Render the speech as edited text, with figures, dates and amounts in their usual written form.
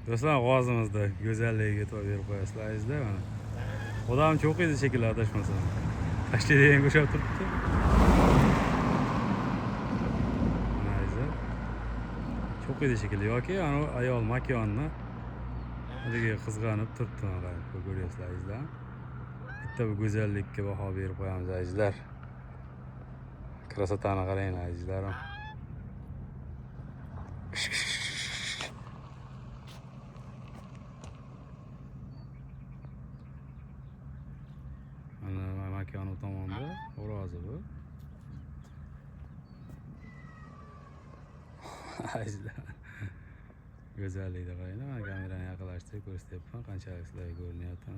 Dostlar g'ozimizda go'zalligiga e'tibor berib qo'yasizlar mana. Odam çok edi şekilde adashmasam. Tashlaydigan o'xshab turibdi. Nayza. Çok edi şekilde yoki ana ayol makonni haligi qizg'anib turibdi mana ko'ryapsizlar. Bitta bu go'zallikka baho berib qo'yamiz azizlar. Krasotani qaranglar azizlarim. Mana makoni tomonda o'rozi bu. Azizlar. Go'zallikda qaranglar. Mana kamerani yaqinlashtirib ko'rsatyapman qanchalik sizlarga ko'rinyapti.